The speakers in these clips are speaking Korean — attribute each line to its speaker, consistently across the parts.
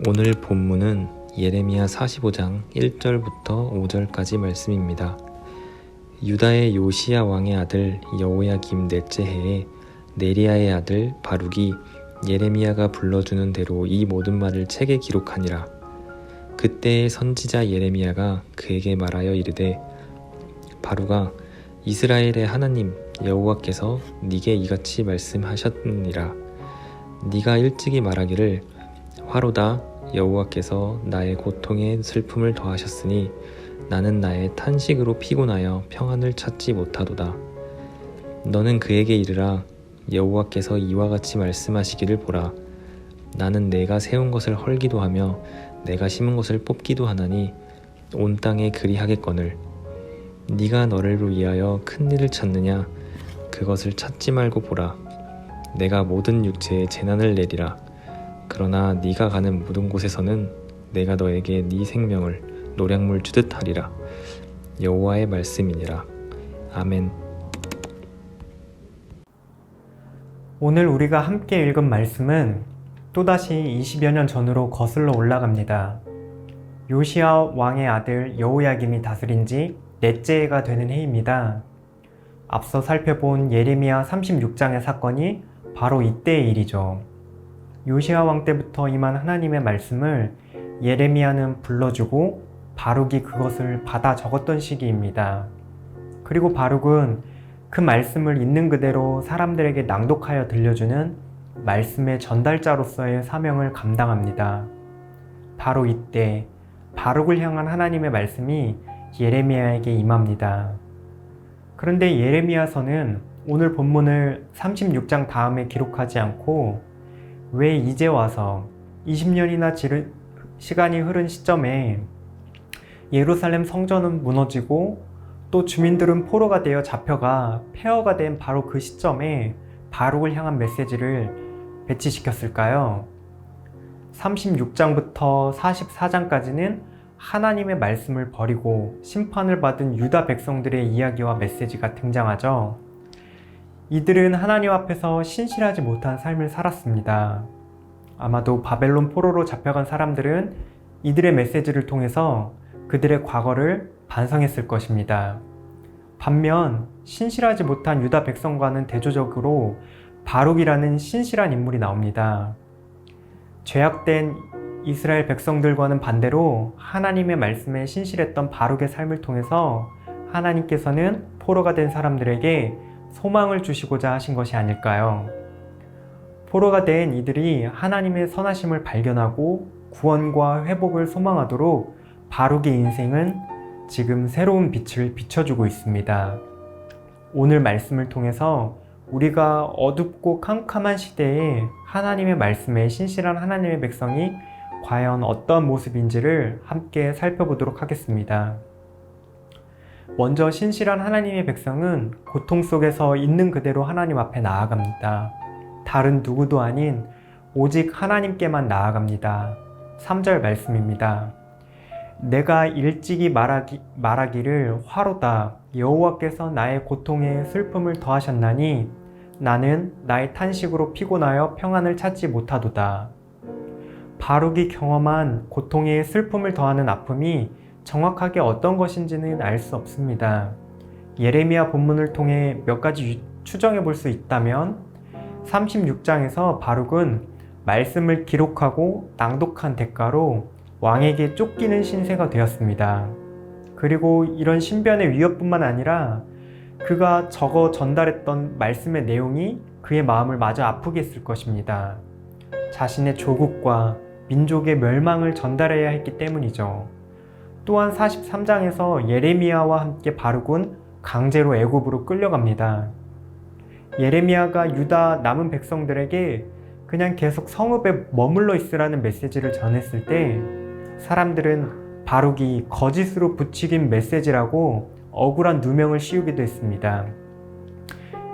Speaker 1: 오늘 본문은 예레미야 45장 1절부터 5절까지 말씀입니다. 유다의 요시야 왕의 아들 여호야김 넷째 해에 네리야의 아들 바룩이 예레미야가 불러주는 대로 이 모든 말을 책에 기록하니라. 그때의 선지자 예레미야가 그에게 말하여 이르되, 바룩아, 이스라엘의 하나님 여호와께서 네게 이같이 말씀하셨느니라. 네가 일찍이 말하기를, 화로다, 여호와께서 나의 고통에 슬픔을 더하셨으니 나는 나의 탄식으로 피곤하여 평안을 찾지 못하도다. 너는 그에게 이르라, 여호와께서 이와 같이 말씀하시기를 보라. 나는 내가 세운 것을 헐기도 하며 내가 심은 것을 뽑기도 하나니 온 땅에 그리하겠거늘. 네가 너를 위하여 큰 일을 찾느냐? 그것을 찾지 말고 보라. 내가 모든 육체에 재난을 내리라. 그러나 네가 가는 모든 곳에서는 내가 너에게 네 생명을 노량물 주듯 하리라. 여호와의 말씀이니라. 아멘.
Speaker 2: 오늘 우리가 함께 읽은 말씀은 또다시 20여 년 전으로 거슬러 올라갑니다. 요시야 왕의 아들 여호야김이 다스린 지 넷째 해가 되는 해입니다. 앞서 살펴본 예레미야 36장의 사건이 바로 이때의 일이죠. 요시야 왕 때부터 임한 하나님의 말씀을 예레미야는 불러주고 바룩이 그것을 받아 적었던 시기입니다. 그리고 바룩은 그 말씀을 있는 그대로 사람들에게 낭독하여 들려주는 말씀의 전달자로서의 사명을 감당합니다. 바로 이때 바룩을 향한 하나님의 말씀이 예레미야에게 임합니다. 그런데 예레미야서는 오늘 본문을 36장 다음에 기록하지 않고 왜 이제 와서 20년이나 시간이 흐른 시점에 예루살렘 성전은 무너지고 또 주민들은 포로가 되어 잡혀가 폐허가 된 바로 그 시점에 바룩을 향한 메시지를 배치시켰을까요? 36장부터 44장까지는 하나님의 말씀을 버리고 심판을 받은 유다 백성들의 이야기와 메시지가 등장하죠. 이들은 하나님 앞에서 신실하지 못한 삶을 살았습니다. 아마도 바벨론 포로로 잡혀간 사람들은 이들의 메시지를 통해서 그들의 과거를 반성했을 것입니다. 반면 신실하지 못한 유다 백성과는 대조적으로 바룩이라는 신실한 인물이 나옵니다. 죄악된 이스라엘 백성들과는 반대로 하나님의 말씀에 신실했던 바룩의 삶을 통해서 하나님께서는 포로가 된 사람들에게 소망을 주시고자 하신 것이 아닐까요? 포로가 된 이들이 하나님의 선하심을 발견하고 구원과 회복을 소망하도록 바룩의 인생은 지금 새로운 빛을 비춰주고 있습니다. 오늘 말씀을 통해서 우리가 어둡고 캄캄한 시대에 하나님의 말씀에 신실한 하나님의 백성이 과연 어떤 모습인지를 함께 살펴보도록 하겠습니다. 먼저 신실한 하나님의 백성은 고통 속에서 있는 그대로 하나님 앞에 나아갑니다. 다른 누구도 아닌 오직 하나님께만 나아갑니다. 3절 말씀입니다. 내가 일찍이 말하기를 화로다, 여호와께서 나의 고통에 슬픔을 더하셨나니 나는 나의 탄식으로 피곤하여 평안을 찾지 못하도다. 바룩이 경험한 고통에 슬픔을 더하는 아픔이 정확하게 어떤 것인지는 알 수 없습니다. 예레미야 본문을 통해 몇 가지 추정해 볼 수 있다면 36장에서 바룩은 말씀을 기록하고 낭독한 대가로 왕에게 쫓기는 신세가 되었습니다. 그리고 이런 신변의 위협뿐만 아니라 그가 적어 전달했던 말씀의 내용이 그의 마음을 마저 아프게 했을 것입니다. 자신의 조국과 민족의 멸망을 전달해야 했기 때문이죠. 또한 43장에서 예레미야와 함께 바룩은 강제로 애굽으로 끌려갑니다. 예레미야가 유다 남은 백성들에게 그냥 계속 성읍에 머물러 있으라는 메시지를 전했을 때 사람들은 바룩이 거짓으로 부추긴 메시지라고 억울한 누명을 씌우기도 했습니다.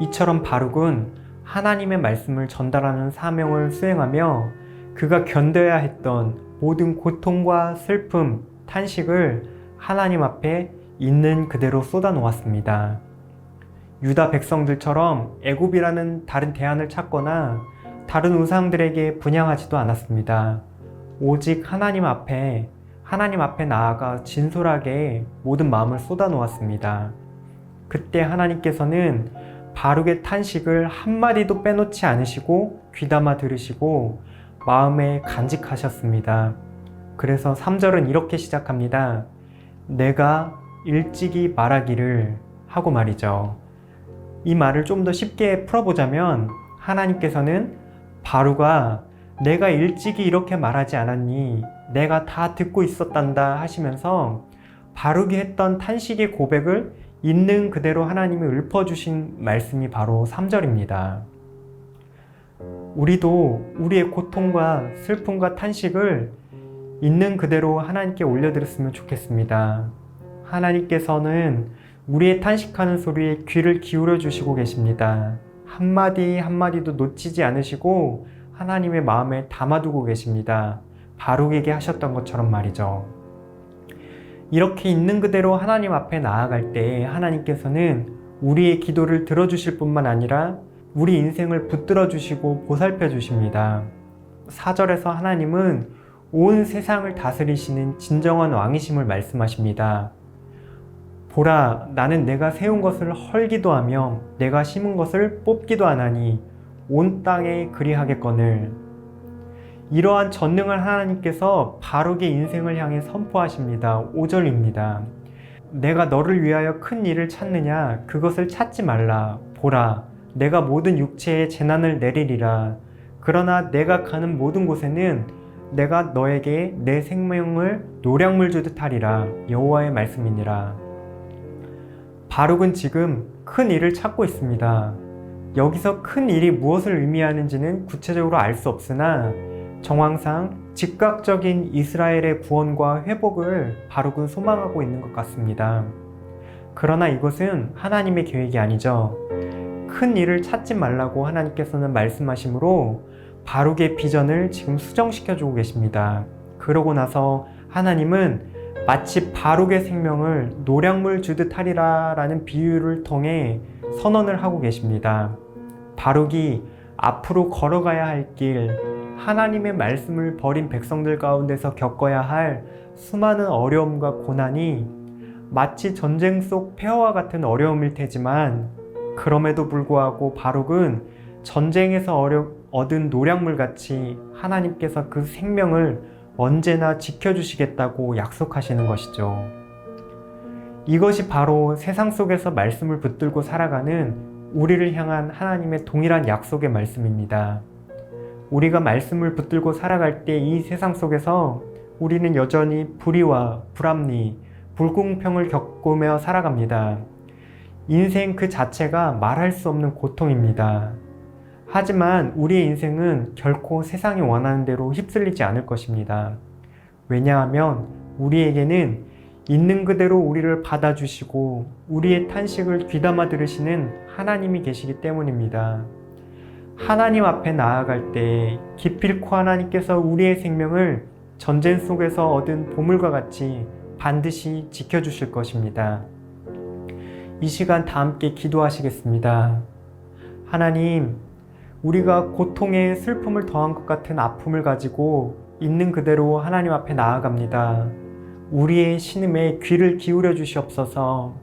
Speaker 2: 이처럼 바룩은 하나님의 말씀을 전달하는 사명을 수행하며 그가 견뎌야 했던 모든 고통과 슬픔, 탄식을 하나님 앞에 있는 그대로 쏟아놓았습니다. 유다 백성들처럼 애굽이라는 다른 대안을 찾거나 다른 우상들에게 분향하지도 않았습니다. 오직 하나님 앞에 나아가 진솔하게 모든 마음을 쏟아놓았습니다. 그때 하나님께서는 바룩의 탄식을 한마디도 빼놓지 않으시고 귀담아 들으시고 마음에 간직하셨습니다. 그래서 3절은 이렇게 시작합니다. 내가 일찍이 말하기를 하고 말이죠. 이 말을 좀 더 쉽게 풀어보자면 하나님께서는 바룩아 내가 일찍이 이렇게 말하지 않았니? 내가 다 듣고 있었단다 하시면서 바룩이 했던 탄식의 고백을 있는 그대로 하나님이 읊어주신 말씀이 바로 3절입니다. 우리도 우리의 고통과 슬픔과 탄식을 있는 그대로 하나님께 올려드렸으면 좋겠습니다. 하나님께서는 우리의 탄식하는 소리에 귀를 기울여 주시고 계십니다. 한마디 한마디도 놓치지 않으시고 하나님의 마음에 담아두고 계십니다. 바룩에게 하셨던 것처럼 말이죠. 이렇게 있는 그대로 하나님 앞에 나아갈 때 하나님께서는 우리의 기도를 들어주실 뿐만 아니라 우리 인생을 붙들어 주시고 보살펴 주십니다. 4절에서 하나님은 온 세상을 다스리시는 진정한 왕이심을 말씀하십니다. 보라, 나는 내가 세운 것을 헐기도 하며 내가 심은 것을 뽑기도 하나니 온 땅에 그리하겠거늘. 이러한 전능한 하나님께서 바룩의 인생을 향해 선포하십니다. 5절입니다. 내가 너를 위하여 큰 일을 찾느냐? 그것을 찾지 말라. 보라, 내가 모든 육체에 재난을 내리리라. 그러나 내가 가는 모든 곳에는 내가 너에게 내 생명을 노량물 주듯 하리라. 여호와의 말씀이니라. 바룩은 지금 큰 일을 찾고 있습니다. 여기서 큰 일이 무엇을 의미하는지는 구체적으로 알 수 없으나 정황상 즉각적인 이스라엘의 구원과 회복을 바룩은 소망하고 있는 것 같습니다. 그러나 이것은 하나님의 계획이 아니죠. 큰 일을 찾지 말라고 하나님께서는 말씀하시므로 바룩의 비전을 지금 수정시켜주고 계십니다. 그러고 나서 하나님은 마치 바룩의 생명을 노량물 주듯 하리라 라는 비유를 통해 선언을 하고 계십니다. 바룩이 앞으로 걸어가야 할 길, 하나님의 말씀을 버린 백성들 가운데서 겪어야 할 수많은 어려움과 고난이 마치 전쟁 속 폐허와 같은 어려움일 테지만 그럼에도 불구하고 바룩은 전쟁에서 얻은 노량물같이 하나님께서 그 생명을 언제나 지켜주시겠다고 약속하시는 것이죠. 이것이 바로 세상 속에서 말씀을 붙들고 살아가는 우리를 향한 하나님의 동일한 약속의 말씀입니다. 우리가 말씀을 붙들고 살아갈 때 이 세상 속에서 우리는 여전히 불의와 불합리, 불공평을 겪으며 살아갑니다. 인생 그 자체가 말할 수 없는 고통입니다. 하지만 우리의 인생은 결코 세상이 원하는 대로 휩쓸리지 않을 것입니다. 왜냐하면 우리에게는 있는 그대로 우리를 받아주시고 우리의 탄식을 귀담아 들으시는 하나님이 계시기 때문입니다. 하나님 앞에 나아갈 때 기필코 하나님께서 우리의 생명을 전쟁 속에서 얻은 보물과 같이 반드시 지켜주실 것입니다. 이 시간 다 함께 기도하시겠습니다. 하나님, 우리가 고통에 슬픔을 더한 것 같은 아픔을 가지고 있는 그대로 하나님 앞에 나아갑니다. 우리의 신음에 귀를 기울여 주시옵소서.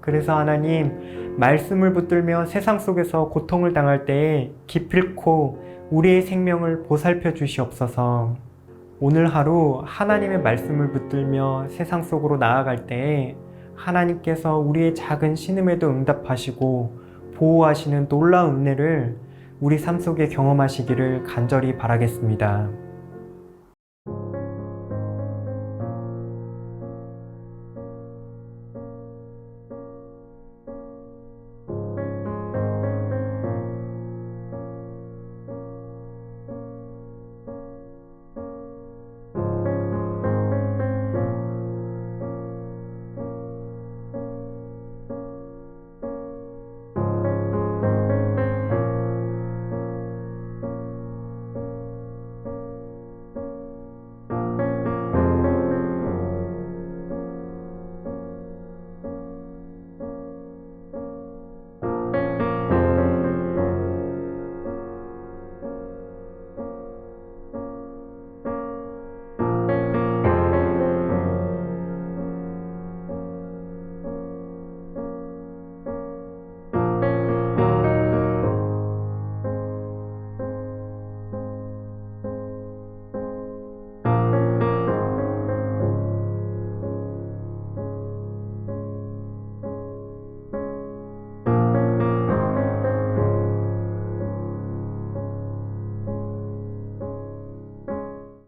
Speaker 2: 그래서 하나님, 말씀을 붙들며 세상 속에서 고통을 당할 때에 기필코 우리의 생명을 보살펴 주시옵소서. 오늘 하루 하나님의 말씀을 붙들며 세상 속으로 나아갈 때에 하나님께서 우리의 작은 신음에도 응답하시고 보호하시는 놀라운 은혜를 우리 삶 속에 경험하시기를 간절히 바라겠습니다.